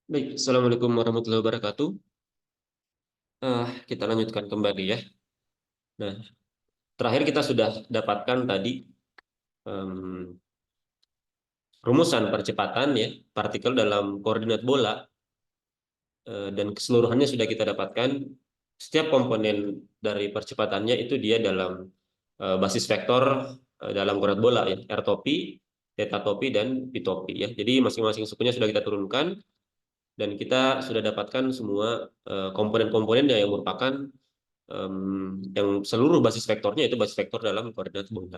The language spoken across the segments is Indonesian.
Baik, Assalamualaikum warahmatullahi wabarakatuh. Kita lanjutkan kembali ya. Nah, terakhir kita sudah dapatkan tadi em, rumusan percepatan ya partikel dalam koordinat bola, dan keseluruhannya sudah kita dapatkan. Setiap komponen dari percepatannya itu dia dalam basis vektor dalam koordinat bola ya, r topi, theta topi, dan pi topi ya. Jadi masing-masing sukunya sudah kita turunkan dan kita sudah dapatkan semua komponen-komponennya yang merupakan yang seluruh basis vektornya itu basis vektor dalam koordinat bola.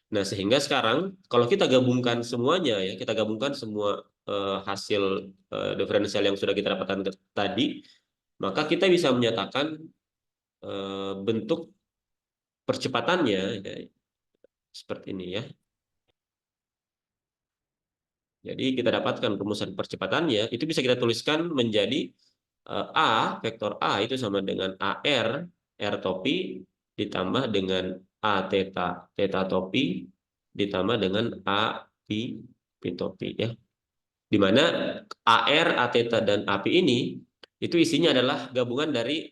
Nah, sehingga sekarang kalau kita gabungkan semuanya ya, kita gabungkan semua hasil diferensial yang sudah kita dapatkan tadi, maka kita bisa menyatakan bentuk percepatannya ya, seperti ini ya. Jadi kita dapatkan rumusan percepatannya itu bisa kita tuliskan menjadi A, vektor A itu sama dengan AR, R topi, ditambah dengan A theta, theta topi, ditambah dengan A pi, pi topi ya. Di mana AR, A theta, dan A pi ini itu isinya adalah gabungan dari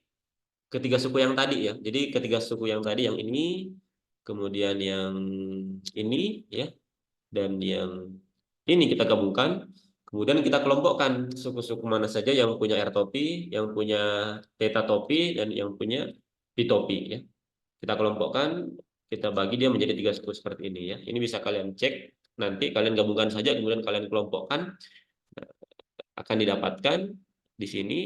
ketiga suku yang tadi ya. Jadi ketiga suku yang tadi, yang ini, kemudian yang ini ya, dan yang ini kita gabungkan. Kemudian kita kelompokkan suku-suku mana saja yang punya R topi, yang punya theta topi, dan yang punya pi topi ya. Kita kelompokkan, kita bagi dia menjadi tiga suku seperti ini ya. Ini bisa kalian cek nanti, kalian gabungkan saja kemudian kalian kelompokkan. Nah, akan didapatkan di sini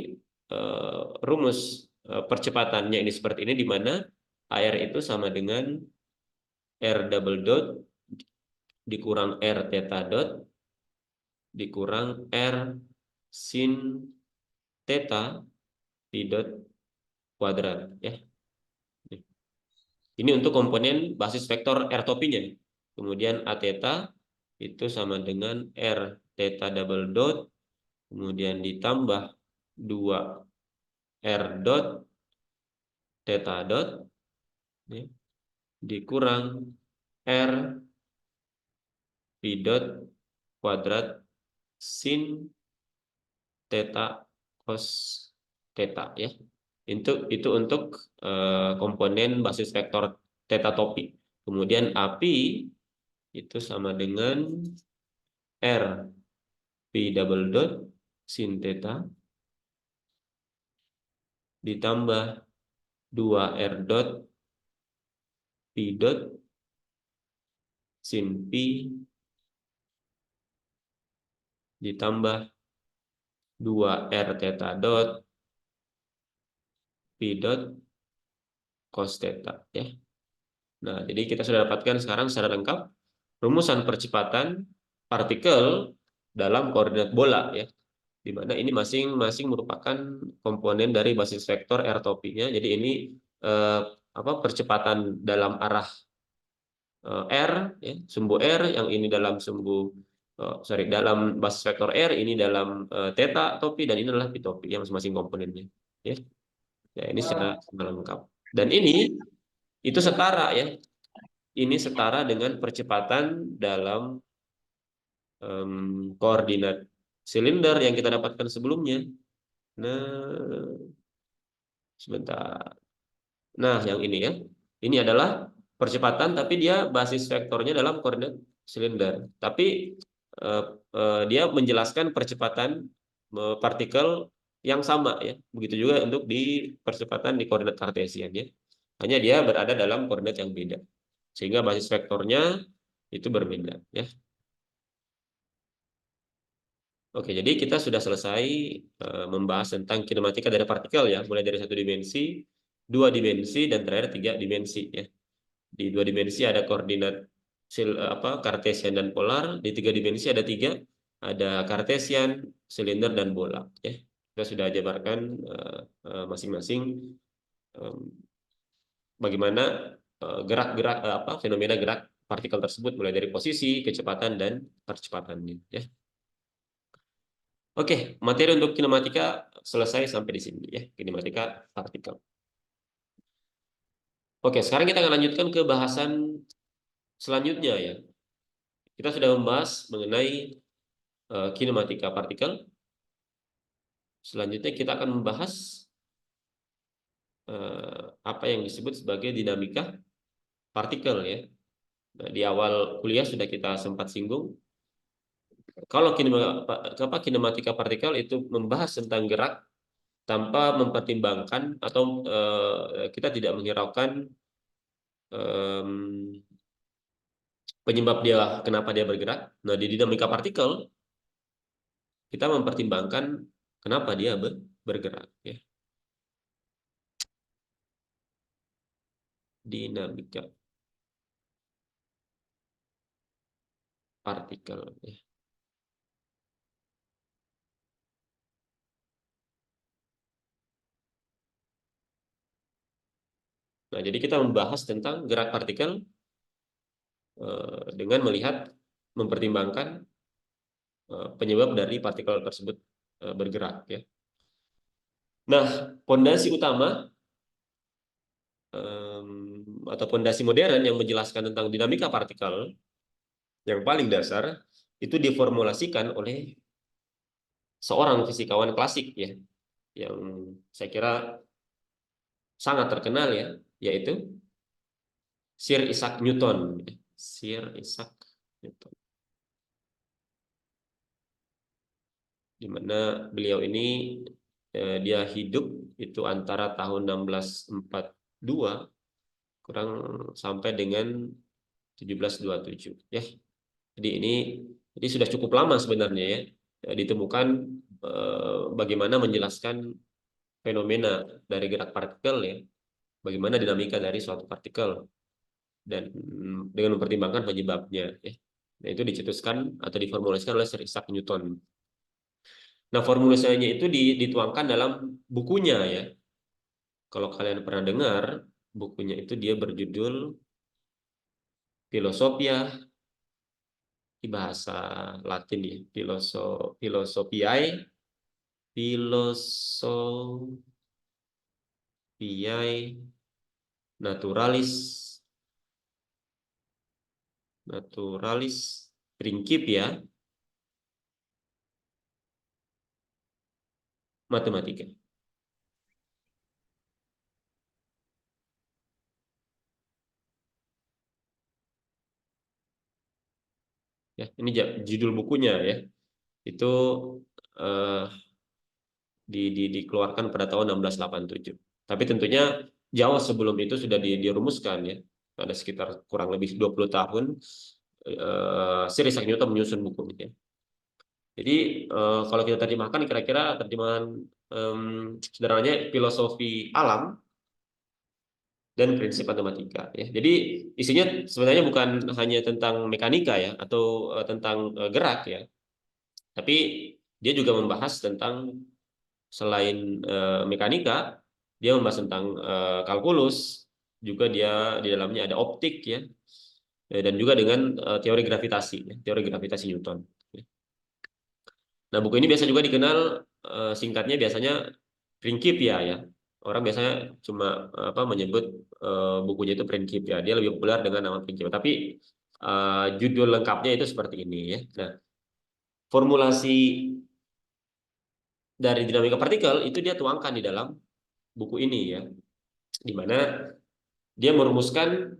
rumus percepatannya ini seperti ini, di mana AR itu sama dengan R double dot dikurang R theta dot dikurang R sin theta pi dot kuadrat ya. Ini untuk komponen basis vektor R topinya. Kemudian A theta itu sama dengan R theta double dot, kemudian ditambah 2 R dot theta dot ya, dikurang R pi dot kuadrat sin theta cos theta ya. Itu untuk komponen basis vektor theta topi. Kemudian API itu sama dengan R pi double dot sin theta ditambah 2 R dot pi dot sin pi ditambah 2 R theta dot pi dot cos theta ya. Nah, jadi kita sudah dapatkan sekarang secara lengkap rumusan percepatan partikel dalam koordinat bola ya, di mana ini masing-masing merupakan komponen dari basis vektor R topinya. Jadi ini eh, percepatan dalam arah R ya, sumbu R, yang ini dalam dalam basis vektor R, ini dalam theta topi, dan ini adalah pi topi yang masing-masing komponennya ya. Ya, ini secara lengkap. Dan ini itu setara ya. Ini setara dengan percepatan dalam koordinat silinder yang kita dapatkan sebelumnya. Nah, sebentar. Nah, yang ini ya. Ini adalah percepatan tapi dia basis vektornya dalam koordinat silinder. Tapi dia menjelaskan percepatan partikel yang sama ya. Begitu juga untuk di percepatan di koordinat kartesian ya. Hanya dia berada dalam koordinat yang beda. Sehingga basis vektornya itu berbeda ya. Oke, jadi kita sudah selesai membahas tentang kinematika dari partikel ya, mulai dari satu dimensi, dua dimensi, dan terakhir tiga dimensi ya. Di dua dimensi ada koordinat kartesian dan polar. Di tiga dimensi ada tiga, ada kartesian, silinder, dan bola ya. Kita sudah jabarkan masing-masing bagaimana gerak-gerak fenomena gerak partikel tersebut, mulai dari posisi, kecepatan, dan percepatannya ya. Oke, materi untuk kinematika selesai sampai di sini ya, kinematika partikel. Oke, sekarang kita akan lanjutkan ke bahasan selanjutnya ya. Kita sudah membahas mengenai kinematika partikel. selanjutnya kita akan membahas apa yang disebut sebagai dinamika partikel ya. Nah, di awal kuliah sudah kita sempat singgung. Kalau kinematika partikel itu membahas tentang gerak tanpa mempertimbangkan atau kita tidak menghiraukan em, penyebab dia kenapa dia bergerak. Nah, di dinamika partikel kita mempertimbangkan kenapa dia bergerak ya. Dinamika partikel ya. Nah, jadi kita membahas tentang gerak partikel dengan melihat mempertimbangkan penyebab dari partikel tersebut bergerak ya. Nah, pondasi utama atau pondasi modern yang menjelaskan tentang dinamika partikel yang paling dasar itu diformulasikan oleh seorang fisikawan klasik ya, yang saya kira sangat terkenal ya, yaitu Sir Isaac Newton. Sir Isaac Newton, di mana beliau ini dia hidup itu antara tahun 1642 kurang sampai dengan 1727 ya. Jadi ini sudah cukup lama sebenarnya ya, ditemukan bagaimana menjelaskan fenomena dari gerak partikel ya, bagaimana dinamika dari suatu partikel dan dengan mempertimbangkan penyebabnya ya. Nah, itu dicetuskan atau diformulasikan oleh Sir Isaac Newton. Nah, formulasinya itu dituangkan dalam bukunya ya. Kalau kalian pernah dengar, bukunya itu dia berjudul Philosophia, di bahasa Latin ya, Philosophiae Naturalis Naturalis Principia Mathematica. Ya, ini judul bukunya ya. Itu eh, dikeluarkan pada tahun 1687. Tapi tentunya jauh sebelum itu sudah dirumuskan ya. Ada sekitar kurang lebih 20 tahun Sir Isaac Newton menyusun buku ini ya. Jadi kalau kita terjemahkan kira-kira terjemahan sederhananya filosofi alam dan prinsip matematika ya. Jadi isinya sebenarnya bukan hanya tentang mekanika ya atau tentang gerak ya, tapi dia juga membahas tentang selain mekanika, dia membahas tentang kalkulus, juga dia di dalamnya ada optik ya, dan juga dengan teori gravitasi ya, teori gravitasi Newton. Nah, buku ini biasa juga dikenal singkatnya biasanya Principia ya. Orang biasanya cuma menyebut bukunya itu Principia. Dia lebih populer dengan nama Principia. Tapi judul lengkapnya itu seperti ini ya. Nah, formulasi dari dinamika partikel itu dia tuangkan di dalam buku ini ya, di mana dia merumuskan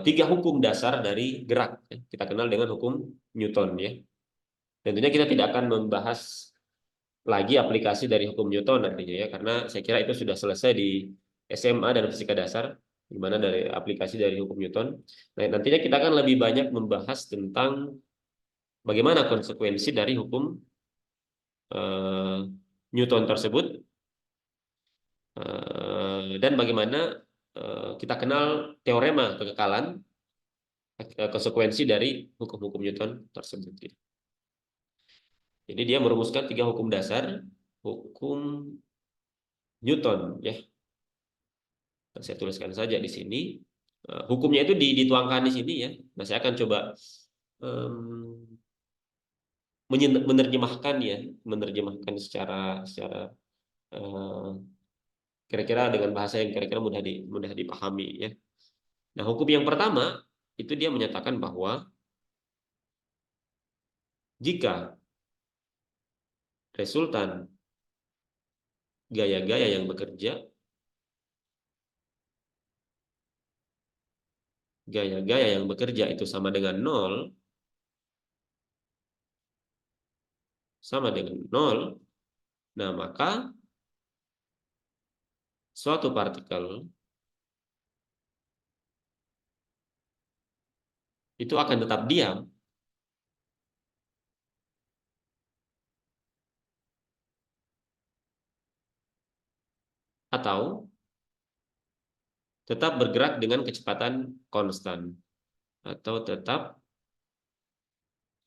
tiga hukum dasar dari gerak. Kita kenal dengan hukum Newton ya. Tentunya kita tidak akan membahas lagi aplikasi dari hukum Newton nantinya ya, karena saya kira itu sudah selesai di SMA dan fisika dasar, di mana dari aplikasi dari hukum Newton. Nah, nantinya kita akan lebih banyak membahas tentang bagaimana konsekuensi dari hukum eh, Newton tersebut dan bagaimana kita kenal teorema kekekalan, konsekuensi dari hukum-hukum Newton tersebut. Jadi dia merumuskan tiga hukum dasar hukum Newton ya. Saya tuliskan saja di sini. Hukumnya itu dituangkan di sini ya. Nah, saya akan coba menerjemahkan ya, menerjemahkan secara eh, kira-kira dengan bahasa yang kira-kira mudah dipahami ya. Nah, hukum yang pertama itu dia menyatakan bahwa jika resultan gaya-gaya yang bekerja, gaya-gaya yang bekerja itu sama dengan 0, sama dengan 0, nah maka suatu partikel itu akan tetap diam atau tetap bergerak dengan kecepatan konstan, atau tetap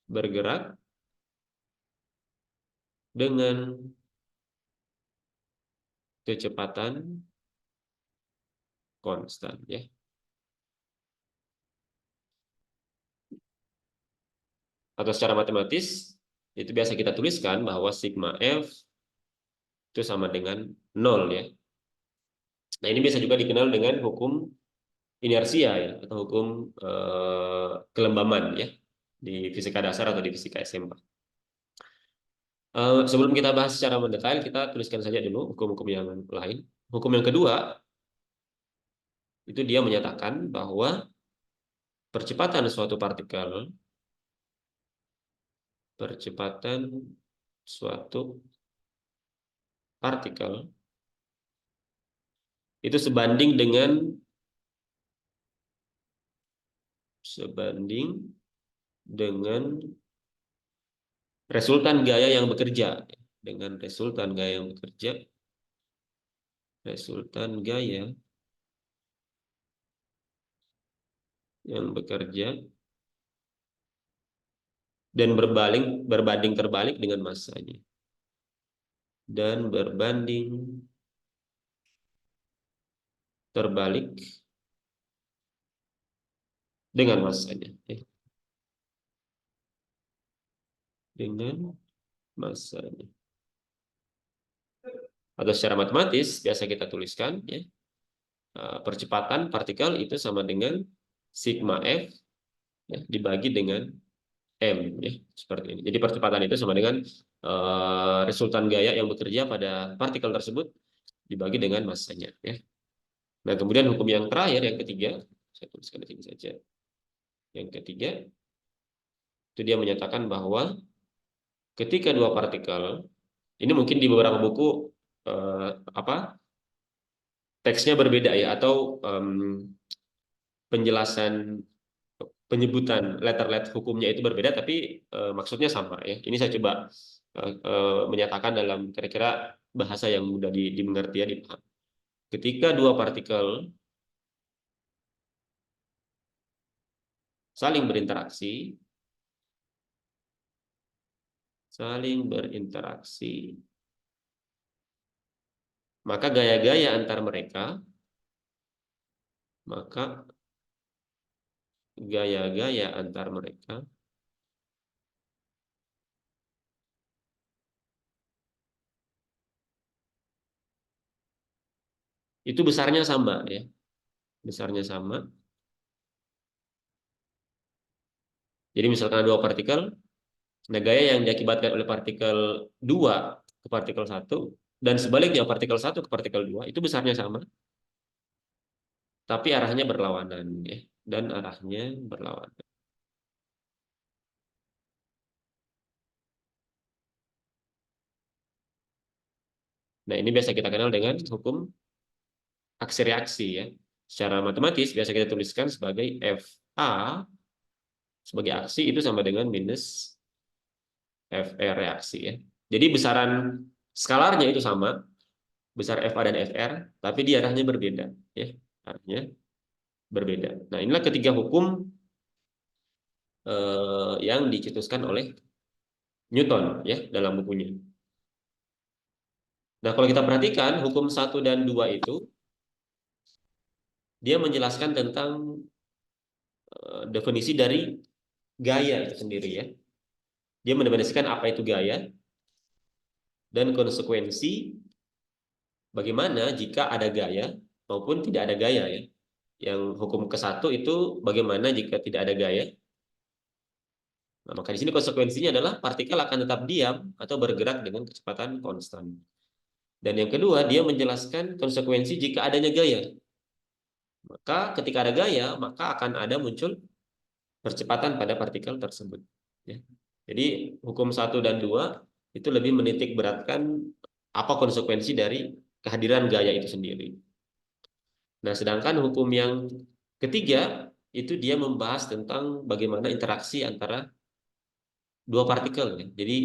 bergerak dengan kecepatan konstan, ya. Atau secara matematis itu biasa kita tuliskan bahwa sigma F itu sama dengan 0, ya. Nah, ini bisa juga dikenal dengan hukum inersia, ya, atau hukum kelembaman, ya, di fisika dasar atau di fisika SMA. Sebelum kita bahas secara mendetail, kita tuliskan saja dulu hukum-hukum yang lain. Hukum yang kedua itu dia menyatakan bahwa percepatan suatu partikel itu sebanding dengan resultan gaya yang bekerja, dengan resultan gaya yang bekerja, resultan gaya yang bekerja dan berbanding terbalik dengan massanya, dan berbanding terbalik dengan massanya, dengan massanya. Atau secara matematis biasa kita tuliskan, ya, percepatan partikel itu sama dengan sigma F, ya, dibagi dengan M, ya, seperti ini. Jadi percepatan itu sama dengan resultan gaya yang bekerja pada partikel tersebut dibagi dengan massanya, ya. Nah, kemudian hukum yang terakhir, yang ketiga, saya tuliskan di sini saja. Yang ketiga itu dia menyatakan bahwa ketika dua partikel, ini mungkin di beberapa buku teksnya berbeda, ya, atau penjelasan penyebutan letter-letter hukumnya itu berbeda, tapi maksudnya sama, ya. Ini saya coba menyatakan dalam kira-kira bahasa yang mudah dimengerti, ya, dipaham. Ketika dua partikel saling berinteraksi, maka gaya-gaya antar mereka, maka gaya-gaya antar mereka itu besarnya sama, ya. Besarnya sama. Jadi misalkan ada dua partikel, nah gaya yang diakibatkan oleh partikel 2 ke partikel 1 dan sebaliknya partikel 1 ke partikel 2 itu besarnya sama, tapi arahnya berlawanan, ya. Dan arahnya berlawanan. Nah, ini biasa kita kenal dengan hukum aksi reaksi, ya. Secara matematis biasa kita tuliskan sebagai FA sebagai aksi itu sama dengan minus FR reaksi, ya. Jadi besaran skalarnya itu sama, besar FA dan FR, tapi di arahnya berbeda, ya. Arahnya berbeda. Nah, inilah ketiga hukum yang dicetuskan oleh Newton, ya, dalam bukunya. Nah, kalau kita perhatikan hukum 1 dan 2 itu dia menjelaskan tentang definisi dari gaya itu sendiri, ya. Dia mendefinisikan apa itu gaya dan konsekuensi bagaimana jika ada gaya maupun tidak ada gaya, ya. Yang hukum ke-1 itu bagaimana jika tidak ada gaya. Nah, maka di sini konsekuensinya adalah partikel akan tetap diam atau bergerak dengan kecepatan konstan. Dan yang kedua, dia menjelaskan konsekuensi jika adanya gaya. Maka ketika ada gaya, maka akan ada muncul percepatan pada partikel tersebut. Ya. Jadi hukum 1 dan 2 itu lebih menitik beratkan apa konsekuensi dari kehadiran gaya itu sendiri. Nah, sedangkan hukum yang ketiga itu dia membahas tentang bagaimana interaksi antara dua partikel. Ya. Jadi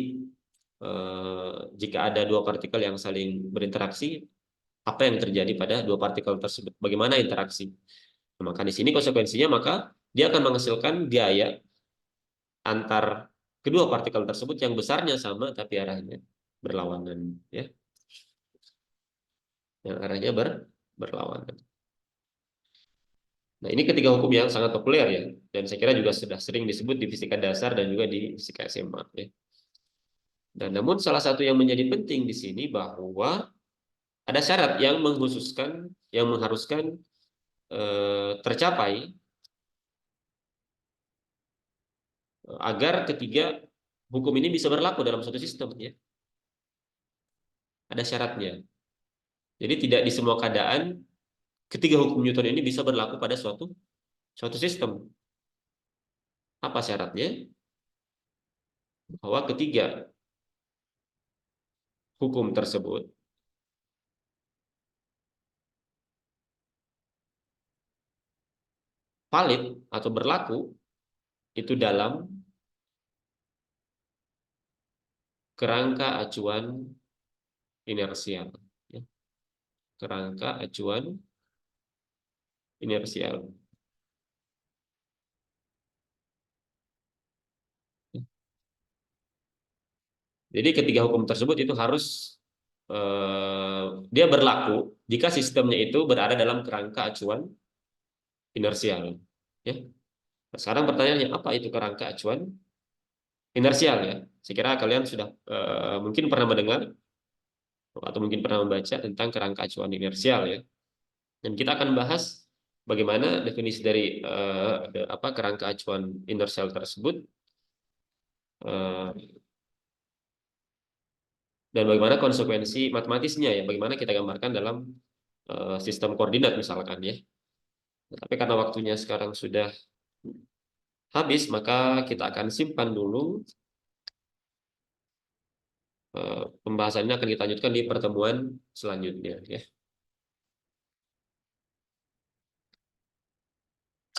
jika ada dua partikel yang saling berinteraksi, apa yang terjadi pada dua partikel tersebut? Bagaimana interaksi? Nah, maka di sini konsekuensinya maka dia akan menghasilkan gaya antar kedua partikel tersebut yang besarnya sama tapi arahnya berlawanan, ya, yang arahnya berlawanan. Nah, ini ketiga hukum yang sangat populer ya, dan saya kira juga sudah sering disebut di fisika dasar dan juga di fisika SMA. Ya. Dan namun salah satu yang menjadi penting di sini bahwa ada syarat yang mengkhususkan, yang mengharuskan tercapai agar ketiga hukum ini bisa berlaku dalam suatu sistem. Ya. Ada syaratnya. Jadi tidak di semua keadaan ketiga hukum Newton ini bisa berlaku pada suatu suatu sistem. Apa syaratnya? Bahwa ketiga hukum tersebut valid atau berlaku itu dalam kerangka acuan inersial. Ya. Kerangka acuan inersial. Jadi ketiga hukum tersebut itu harus dia berlaku jika sistemnya itu berada dalam kerangka acuan inersial. Ya. Nah, sekarang pertanyaannya apa itu kerangka acuan inersial ya? Saya kira kalian sudah mungkin pernah mendengar atau mungkin pernah membaca tentang kerangka acuan inersial ya. Dan kita akan bahas bagaimana definisi dari apa kerangka acuan inersial tersebut eh, dan bagaimana konsekuensi matematisnya ya, bagaimana kita gambarkan dalam sistem koordinat misalkan ya. Tapi karena waktunya sekarang sudah habis, maka kita akan simpan dulu. Pembahasannya akan kita lanjutkan di pertemuan selanjutnya ya.